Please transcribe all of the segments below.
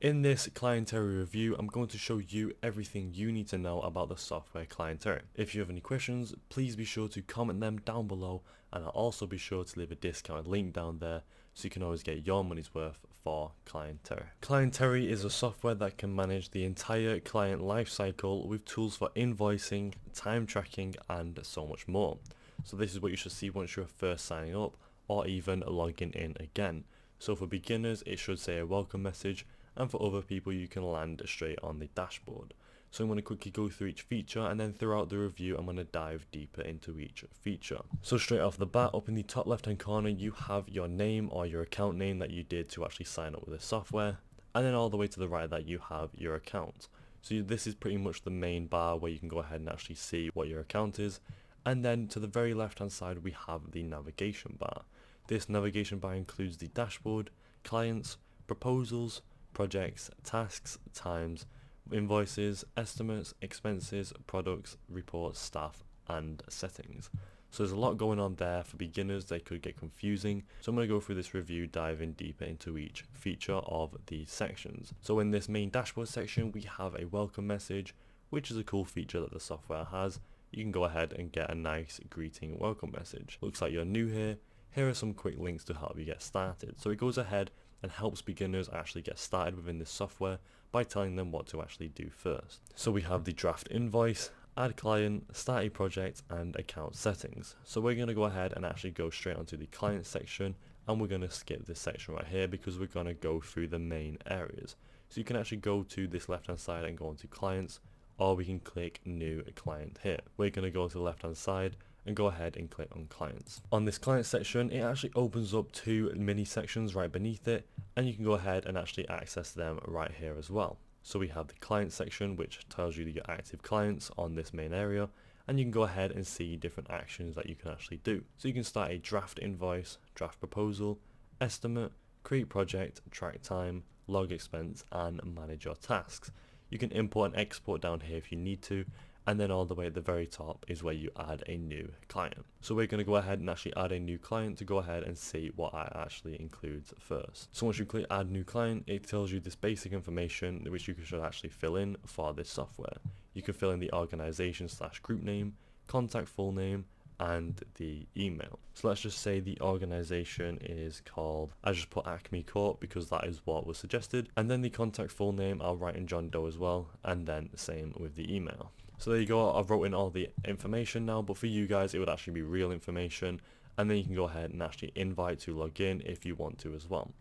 In this Clientary review, I'm going to show you everything you need to know about the software Clientary. If you have any questions, please be sure to comment them down below, and I'll also be sure to leave a discounted link down there so you can always get your money's worth for Clientary. Clientary is a software that can manage the entire client lifecycle with tools for invoicing, time tracking, and so much more. So this is what you should see once you're first signing up or even logging in again. So for beginners, it should say a welcome message, and for other people you can land straight on the dashboard. So I'm going to quickly go through each feature, and then throughout the review I'm going to dive deeper into each feature. So straight off the bat, up in the top left hand corner you have your name or your account name that you did to actually sign up with the software, and then all the way to the right that you have your account. So this is pretty much the main bar where you can go ahead and actually see what your account is, and then to the very left hand side we have the navigation bar. This navigation bar includes the dashboard, clients, proposals, projects, tasks, times, invoices, estimates, expenses, products, reports, staff, and settings. So there's a lot going on there. For beginners, they could get confusing. So I'm going to go through this review, diving deeper into each feature of these sections. So in this main dashboard section, we have a welcome message, which is a cool feature that the software has. You can go ahead and get a nice greeting welcome message. Looks like you're new here. Here are some quick links to help you get started. So it goes ahead and helps beginners actually get started within this software by telling them what to actually do first. So we have the draft invoice, add client, start a project, and account settings. So we're going to go ahead and actually go straight onto the client section, and we're going to skip this section right here because we're going to go through the main areas. So you can actually go to this left hand side and go onto clients, or we can click new client here. We're going to go to the left hand side and go ahead and click on clients. On this client section, it actually opens up two mini sections right beneath it, and you can go ahead and actually access them right here as well. So we have the client section, which tells you your active clients on this main area, and you can go ahead and see different actions that you can actually do. So you can start a draft invoice, draft proposal, estimate, create project, track time, log expense, and manage your tasks. You can import and export down here if you need to, and then all the way at the very top is where you add a new client. So we're going to go ahead and actually add a new client to go ahead and see what it actually includes first. So once you click add new client, it tells you this basic information which you should actually fill in for this software. You can fill in the organization / group name, contact full name, and the email. So let's just say the organization is called, I just put Acme Corp because that is what was suggested, and then the contact full name I'll write in John Doe as well, and then same with the email. So there you go, I've wrote in all the information now, but for you guys it would actually be real information, and then you can go ahead and actually invite to log in if you want to as well.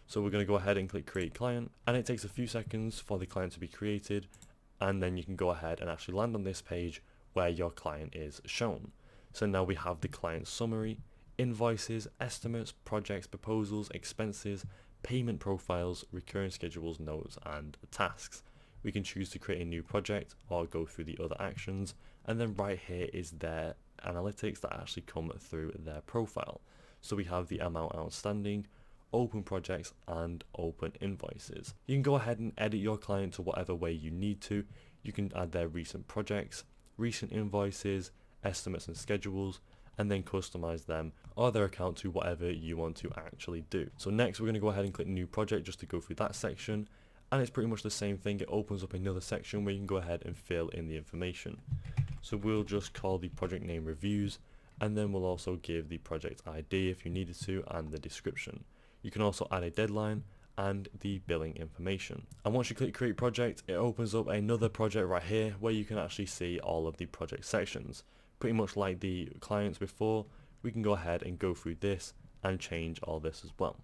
So we're going to go ahead and click create client, and it takes a few seconds for the client to be created, and then you can go ahead and actually land on this page where your client is shown. So now we have the client summary, invoices, estimates, projects, proposals, expenses, payment profiles, recurring schedules, notes, and tasks. We can choose to create a new project or go through the other actions, and then right here is their analytics that actually come through their profile. So we have the amount outstanding, open projects, and open invoices. You can go ahead and edit your client to whatever way you need to. You can add their recent projects, recent invoices, estimates and schedules, and then customize them or their account to whatever you want to actually do. So next we're going to go ahead and click new project just to go through that section, and it's pretty much the same thing. It opens up another section where you can go ahead and fill in the information. So we'll just call the project name reviews, and then we'll also give the project ID if you needed to, and the description. You can also add a deadline and the billing information. And once you click create project, it opens up another project right here where you can actually see all of the project sections. Pretty much like the clients before, we can go ahead and go through this and change all this as well.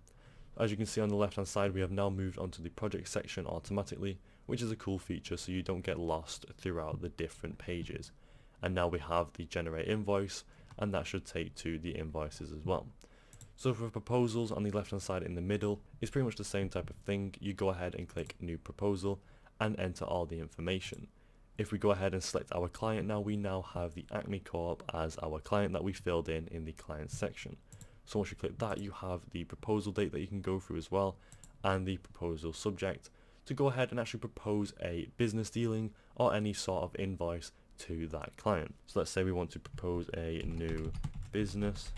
As you can see on the left hand side, we have now moved onto the project section automatically, which is a cool feature so you don't get lost throughout the different pages. And now we have the generate invoice, and that should take to the invoices as well. So for proposals on the left hand side in the middle, it's pretty much the same type of thing. You go ahead and click new proposal and enter all the information. If we go ahead and select our client now, we now have the Acme Corp as our client that we filled in the client section. So once you click that, you have the proposal date that you can go through as well, and the proposal subject to go ahead and actually propose a business dealing or any sort of invoice to that client. So let's say we want to propose a new business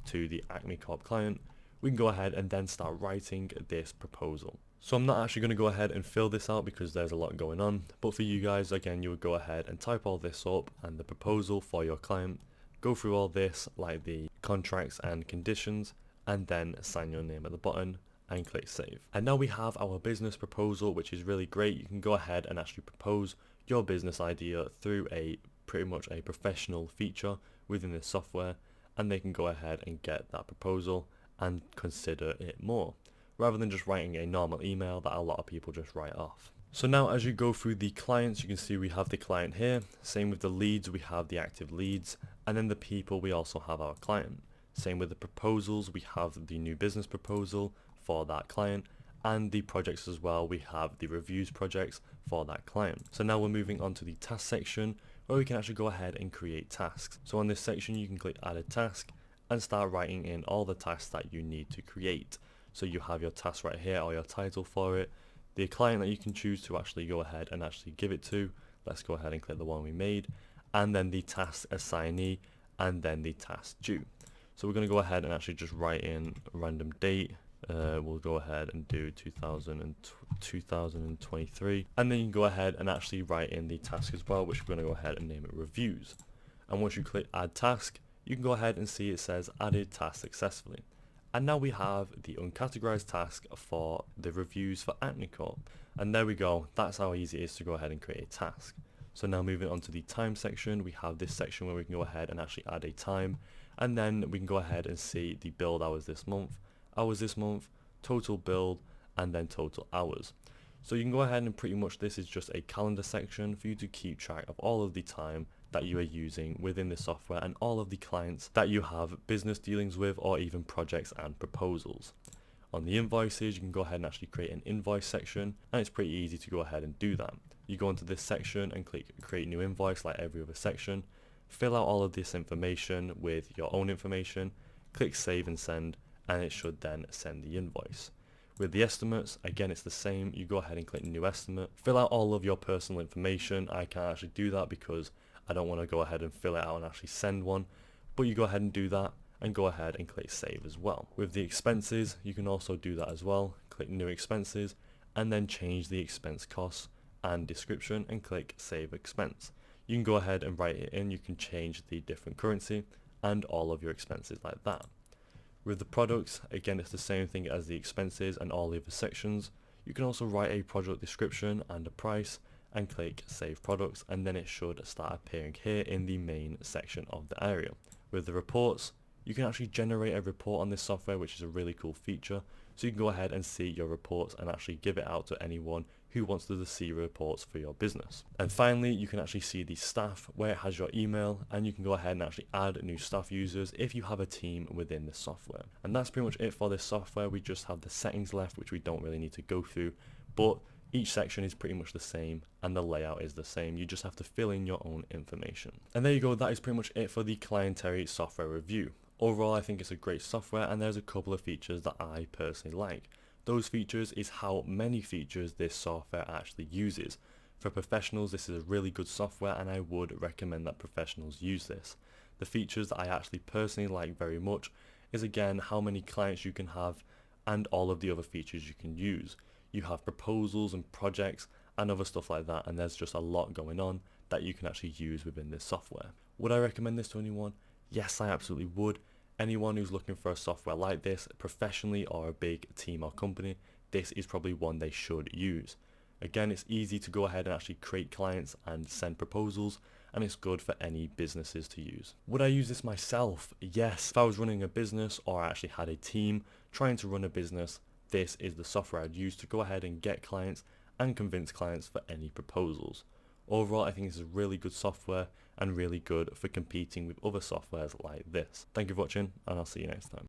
to the Acme Corp client. We can go ahead and then start writing this proposal. So I'm not actually going to go ahead and fill this out because there's a lot going on, but for you guys, again, you would go ahead and type all this up and the proposal for your client, go through all this like the contracts and conditions, and then sign your name at the bottom and click save. And now we have our business proposal, which is really great. You can go ahead and actually propose your business idea through a pretty much a professional feature within this software, and they can go ahead and get that proposal and consider it more, rather than just writing a normal email that a lot of people just write off. So now as you go through the clients, you can see we have the client here. Same with the leads, we have the active leads, and then the people, we also have our client. Same with the proposals, we have the new business proposal for that client, and the projects as well, we have the reviews projects for that client. So now we're moving on to the task section, where we can actually go ahead and create tasks. So on this section you can click add a task and start writing in all the tasks that you need to create. So you have your task right here, or your title for it, the client that you can choose to actually go ahead and actually give it to. Let's go ahead and click the one we made, and then the task assignee, and then the task due. So we're going to go ahead and actually just write in a random date. We'll go ahead and do 2023, and then you can go ahead and actually write in the task as well, which we're going to go ahead and name it reviews. And once you click add task, you can go ahead and see it says added task successfully. And now we have the uncategorized task for the reviews for Acne Corp. And there we go, that's how easy it is to go ahead and create a task. So now moving on to the time section, we have this section where we can go ahead and actually add a time, and then we can go ahead and see the build hours this month, total build, and then total hours. So you can go ahead and pretty much this is just a calendar section for you to keep track of all of the time that you are using within the software and all of the clients that you have business dealings with, or even projects and proposals. On the invoices, you can go ahead and actually create an invoice section, and it's pretty easy to go ahead and do that. You go into this section and click create new invoice like every other section, fill out all of this information with your own information, click save and send, and it should then send the invoice. With the estimates, again it's the same. You go ahead and click new estimate, fill out all of your personal information. I can't actually do that because I don't want to go ahead and fill it out and actually send one, but you go ahead and do that and go ahead and click save as well. With the expenses, you can also do that as well. Click new expenses and then change the expense costs and description and click save expense. You can go ahead and write it in. You can change the different currency and all of your expenses like that. With the products, again it's the same thing as the expenses and all the other sections. You can also write a product description and a price and click save products, and then it should start appearing here in the main section of the area. With the reports, you can actually generate a report on this software, which is a really cool feature. So you can go ahead and see your reports and actually give it out to anyone who wants to see reports for your business. And finally, you can actually see the staff where it has your email, and you can go ahead and actually add new staff users if you have a team within the software. And that's pretty much it for this software. We just have the settings left, which we don't really need to go through, but each section is pretty much the same and the layout is the same. You just have to fill in your own information. And there you go, that is pretty much it for the Clientary software review. Overall, I think it's a great software, and there's a couple of features that I personally like. Those features is how many features this software actually uses. For professionals, this is a really good software, and I would recommend that professionals use this. The features that I actually personally like very much is again how many clients you can have and all of the other features you can use. You have proposals and projects and other stuff like that, and there's just a lot going on that you can actually use within this software. Would I recommend this to anyone? Yes, I absolutely would. Anyone who's looking for a software like this professionally, or a big team or company, this is probably one they should use. Again, it's easy to go ahead and actually create clients and send proposals, and it's good for any businesses to use. Would I use this myself? Yes. If I was running a business, or I actually had a team trying to run a business, this is the software I'd use to go ahead and get clients and convince clients for any proposals. Overall, I think this is really good software and really good for competing with other softwares like this. Thank you for watching, and I'll see you next time.